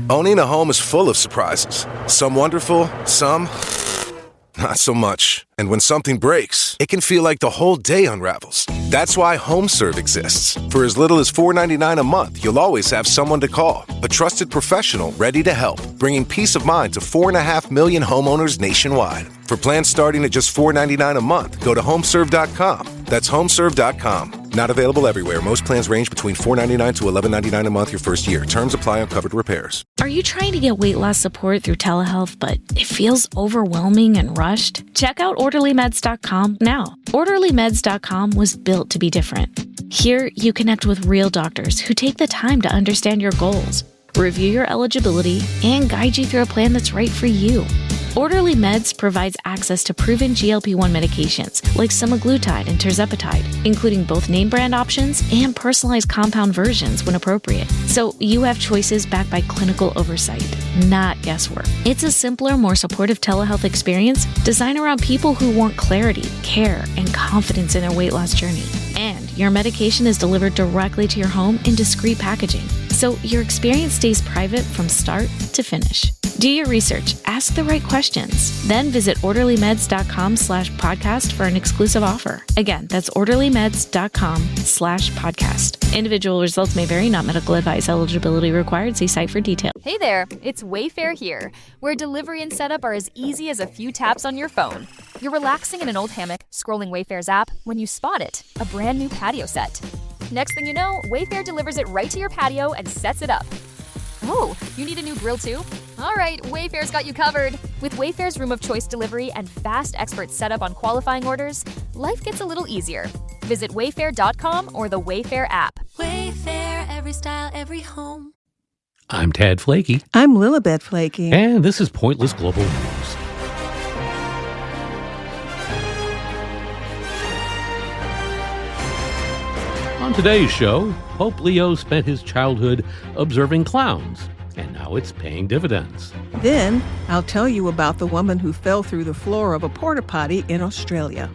Owning a home is full of surprises. Some wonderful, some not so much. And when something breaks, it can feel like the whole day unravels. That's why HomeServe exists. For as little as $4.99 a month, you'll always have someone to call. A trusted professional ready to help, bringing peace of mind to 4.5 million homeowners nationwide. For plans starting at just $4.99 a month, go to homeserve.com. That's homeserve.com. Not available everywhere. Most plans range between $4.99 to $11.99 a month your first year. Terms apply on covered repairs. Are you trying to get weight loss support through telehealth, but it feels overwhelming and rushed? Check out OrderlyMeds.com now. OrderlyMeds.com was built to be different. Here, you connect with real doctors who take the time to understand your goals, review your eligibility, and guide you through a plan that's right for you. Orderly Meds provides access to proven GLP-1 medications like semaglutide and tirzepatide, including both name brand options and personalized compound versions when appropriate. So you have choices backed by clinical oversight, not guesswork. It's a simpler, more supportive telehealth experience designed around people who want clarity, care, and confidence in their weight loss journey. And your medication is delivered directly to your home in discreet packaging, so your experience stays private from start to finish. Do your research, ask the right questions, then visit orderlymeds.com/podcast for an exclusive offer. Again, that's orderlymeds.com/podcast. Individual results may vary, not medical advice. Eligibility required. See site for details. Hey there, it's Wayfair here, where delivery and setup are as easy as a few taps on your phone. You're relaxing in an old hammock, scrolling Wayfair's app, when you spot it, a brand new patio set. Next thing you know, Wayfair delivers it right to your patio and sets it up. Oh, you need a new grill too? All right, Wayfair's got you covered. With Wayfair's Room of Choice delivery and fast expert setup on qualifying orders, life gets a little easier. Visit wayfair.com or the Wayfair app. Wayfair, every style, every home. I'm Tad Flaky. I'm Lilibet Flaky. And this is Pointless Global News. On today's show, Pope Leo spent his childhood observing clowns, and now it's paying dividends. Then I'll tell you about the woman who fell through the floor of a porta potty in Australia.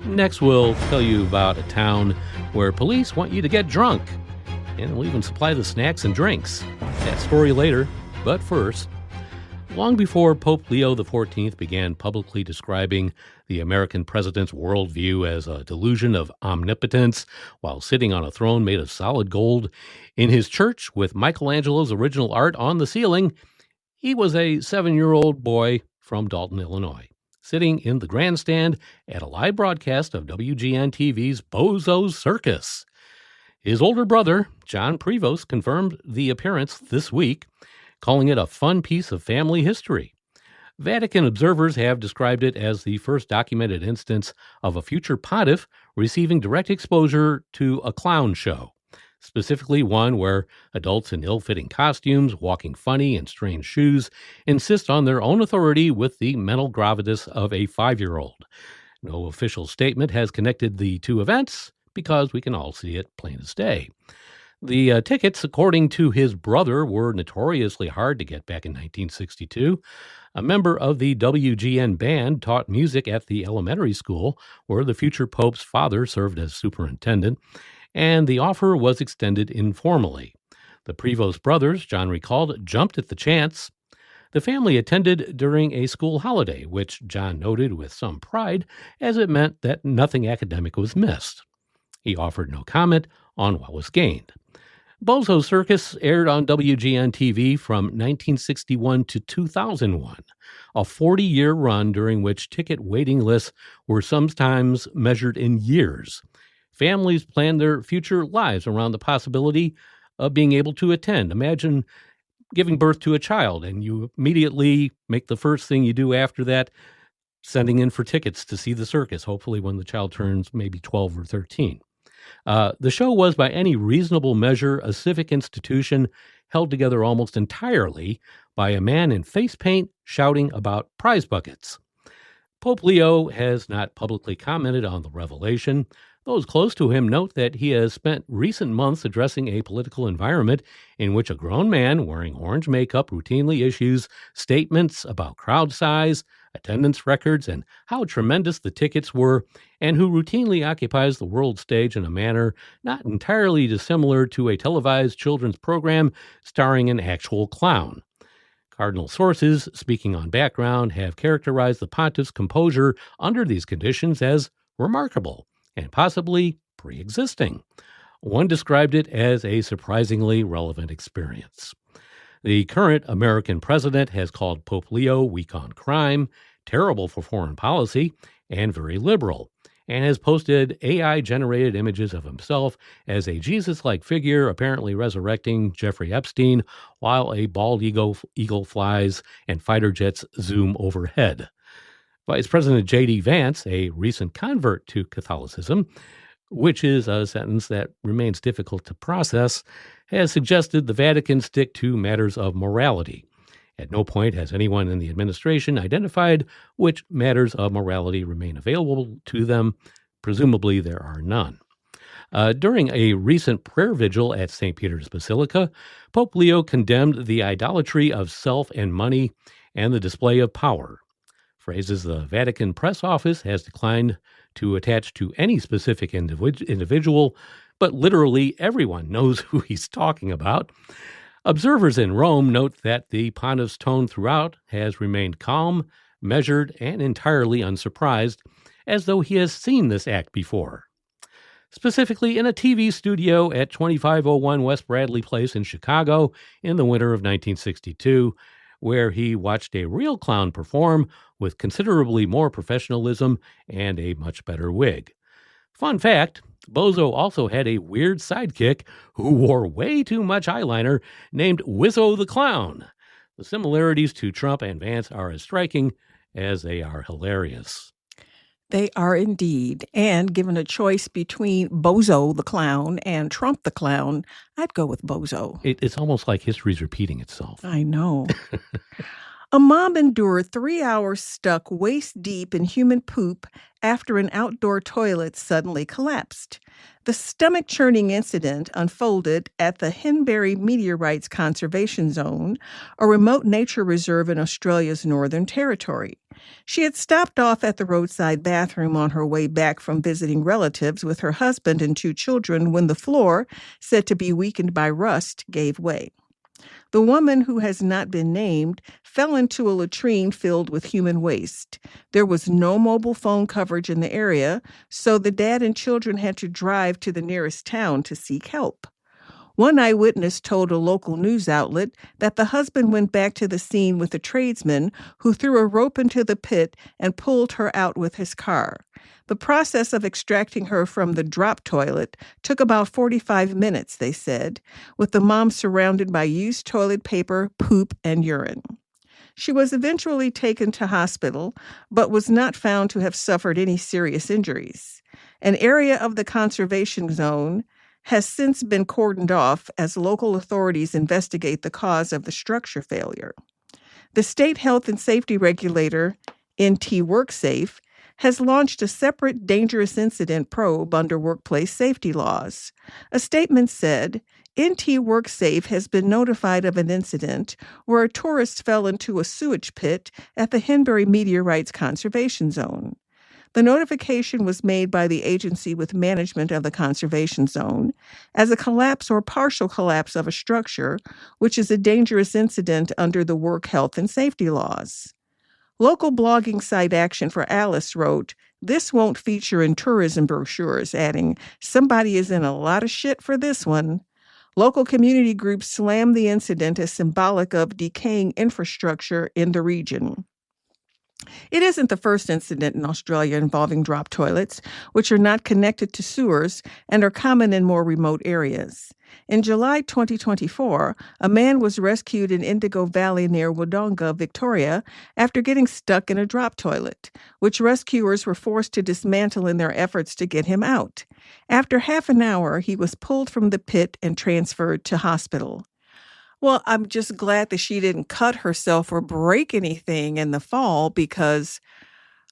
Next, we'll tell you about a town where police want you to get drunk, and we'll even supply the snacks and drinks. That story later, but first, long before Pope Leo XIV began publicly describing the American president's worldview as a delusion of omnipotence while sitting on a throne made of solid gold in his church with Michelangelo's original art on the ceiling, he was a 7-year-old boy from Dalton, Illinois, sitting in the grandstand at a live broadcast of WGN-TV's Bozo's Circus. His older brother, John Prevost, confirmed the appearance this week, calling it a fun piece of family history. Vatican observers have described it as the first documented instance of a future pontiff receiving direct exposure to a clown show, specifically one where adults in ill-fitting costumes, walking funny in strange shoes, insist on their own authority with the mental gravitas of a 5-year-old. No official statement has connected the two events because we can all see it plain as day. The tickets, according to his brother, were notoriously hard to get back in 1962. A member of the WGN band taught music at the elementary school where the future pope's father served as superintendent, and the offer was extended informally. The Prevost brothers, John recalled, jumped at the chance. The family attended during a school holiday, which John noted with some pride, as it meant that nothing academic was missed. He offered no comment on what was gained. Bozo's Circus aired on WGN-TV from 1961 to 2001, a 40-year run during which ticket waiting lists were sometimes measured in years. Families planned their future lives around the possibility of being able to attend. Imagine giving birth to a child, and you immediately make the first thing you do after that, sending in for tickets to see the circus, hopefully when the child turns maybe 12 or 13. The show was, by any reasonable measure, a civic institution held together almost entirely by a man in face paint shouting about prize buckets. Pope Leo has not publicly commented on the revelation. Those close to him note that he has spent recent months addressing a political environment in which a grown man wearing orange makeup routinely issues statements about crowd size, attendance records, and how tremendous the tickets were, and who routinely occupies the world stage in a manner not entirely dissimilar to a televised children's program starring an actual clown. Cardinal sources, speaking on background, have characterized the pontiff's composure under these conditions as remarkable and possibly pre-existing. One described it as a surprisingly relevant experience. The current American president has called Pope Leo weak on crime, terrible for foreign policy, and very liberal, and has posted AI-generated images of himself as a Jesus-like figure apparently resurrecting Jeffrey Epstein while a bald eagle flies and fighter jets zoom overhead. Vice President J.D. Vance, a recent convert to Catholicism, which is a sentence that remains difficult to process, has suggested the Vatican stick to matters of morality. At no point has anyone in the administration identified which matters of morality remain available to them. Presumably, there are none. During a recent prayer vigil at St. Peter's Basilica, Pope Leo condemned the idolatry of self and money and the display of power. Phrases the Vatican press office has declined to attach to any specific individual, but literally everyone knows who he's talking about. Observers in Rome note that the pontiff's tone throughout has remained calm, measured, and entirely unsurprised, as though he has seen this act before. Specifically in a TV studio at 2501 West Bradley Place in Chicago in the winter of 1962, where he watched a real clown perform with considerably more professionalism and a much better wig. Fun fact, Bozo also had a weird sidekick who wore way too much eyeliner named Wizzo the Clown. The similarities to Trump and Vance are as striking as they are hilarious. They are indeed. And given a choice between Bozo the Clown and Trump the Clown, I'd go with Bozo. It's almost like history's repeating itself. I know. A mom endured 3 hours stuck waist deep in human poop after an outdoor toilet suddenly collapsed. The stomach-churning incident unfolded at the Henbury Meteorites Conservation Zone, a remote nature reserve in Australia's Northern Territory. She had stopped off at the roadside bathroom on her way back from visiting relatives with her husband and 2 children when the floor, said to be weakened by rust, gave way. The woman, who has not been named, fell into a latrine filled with human waste. There was no mobile phone coverage in the area, so the dad and children had to drive to the nearest town to seek help. One eyewitness told a local news outlet that the husband went back to the scene with a tradesman who threw a rope into the pit and pulled her out with his car. The process of extracting her from the drop toilet took about 45 minutes, they said, with the mom surrounded by used toilet paper, poop, and urine. She was eventually taken to hospital, but was not found to have suffered any serious injuries. An area of the conservation zone has since been cordoned off as local authorities investigate the cause of the structure failure. The state health and safety regulator, NT WorkSafe, has launched a separate dangerous incident probe under workplace safety laws. A statement said, NT WorkSafe has been notified of an incident where a tourist fell into a sewage pit at the Henbury Meteorites Conservation Zone. The notification was made by the agency with management of the conservation zone as a collapse or partial collapse of a structure, which is a dangerous incident under the work health and safety laws. Local blogging site Action for Alice wrote, "This won't feature in tourism brochures," adding, "Somebody is in a lot of shit for this one." Local community groups slammed the incident as symbolic of decaying infrastructure in the region. It isn't the first incident in Australia involving drop toilets, which are not connected to sewers and are common in more remote areas. In July 2024, a man was rescued in Indigo Valley near Wodonga, Victoria, after getting stuck in a drop toilet, which rescuers were forced to dismantle in their efforts to get him out. After half an hour, he was pulled from the pit and transferred to hospital. Well, I'm just glad that she didn't cut herself or break anything in the fall, because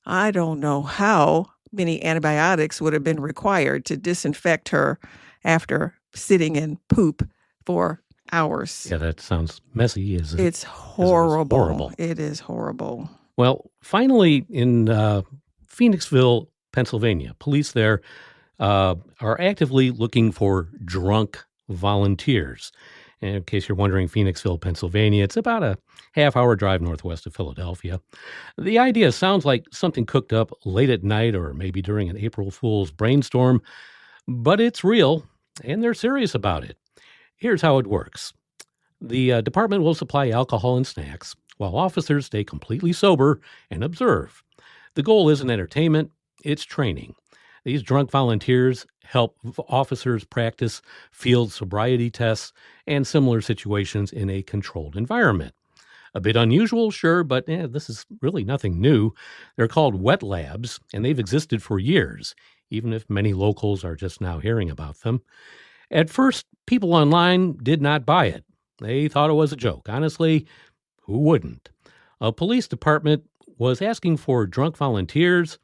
I don't know how many antibiotics would have been required to disinfect her after sitting in poop for hours. Yeah, that sounds messy. It's horrible. It is horrible. Well, finally, in Phoenixville, Pennsylvania, police there are actively looking for drunk volunteers. And in case you're wondering, Phoenixville, Pennsylvania, it's about a half-hour drive northwest of Philadelphia. The idea sounds like something cooked up late at night or maybe during an April Fool's brainstorm, but it's real, and they're serious about it. Here's how it works. The department will supply alcohol and snacks, while officers stay completely sober and observe. The goal isn't entertainment, it's training. These drunk volunteers help officers practice field sobriety tests and similar situations in a controlled environment. A bit unusual, sure, but this is really nothing new. They're called wet labs, and they've existed for years, even if many locals are just now hearing about them. At first, people online did not buy it. They thought it was a joke. Honestly, who wouldn't? A police department was asking for drunk volunteers.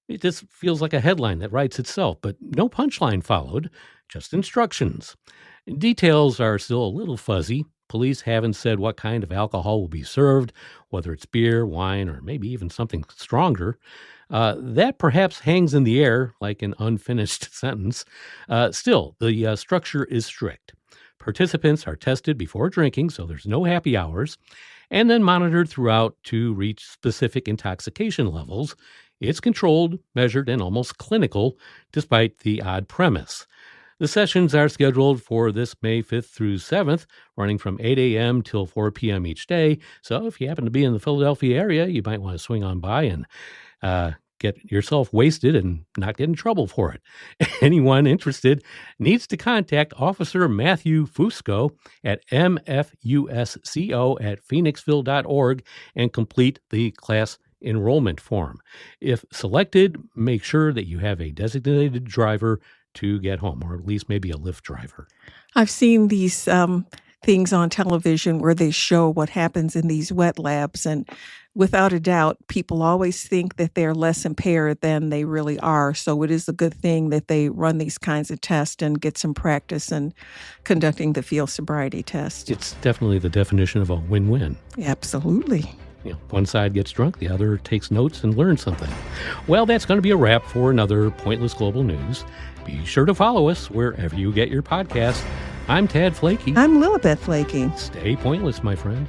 It just feels like a headline that writes itself, but no punchline followed, just instructions. Details are still a little fuzzy. Police haven't said what kind of alcohol will be served, whether it's beer, wine, or maybe even something stronger. That perhaps hangs in the air like an unfinished sentence. Still, the structure is strict. Participants are tested before drinking, so there's no happy hours, and then monitored throughout to reach specific intoxication levels. It's controlled, measured, and almost clinical, despite the odd premise. The sessions are scheduled for this May 5th through 7th, running from 8 a.m. till 4 p.m. each day. So if you happen to be in the Philadelphia area, you might want to swing on by and get yourself wasted and not get in trouble for it. Anyone interested needs to contact Officer Matthew Fusco at mfusco@phoenixville.org and complete the class enrollment form. If selected, make sure that you have a designated driver to get home, or at least maybe a Lyft driver. I've seen these things on television where they show what happens in these wet labs, and without a doubt, people always think that they're less impaired than they really are. So it is a good thing that they run these kinds of tests and get some practice in conducting the field sobriety test. It's definitely the definition of a win-win. Absolutely. One side gets drunk, the other takes notes and learns something. Well, that's going to be a wrap for another Pointless Global News. Be sure to follow us wherever you get your podcasts. I'm Tad Flakey. I'm Lilibet Flakey. Stay pointless, my friend.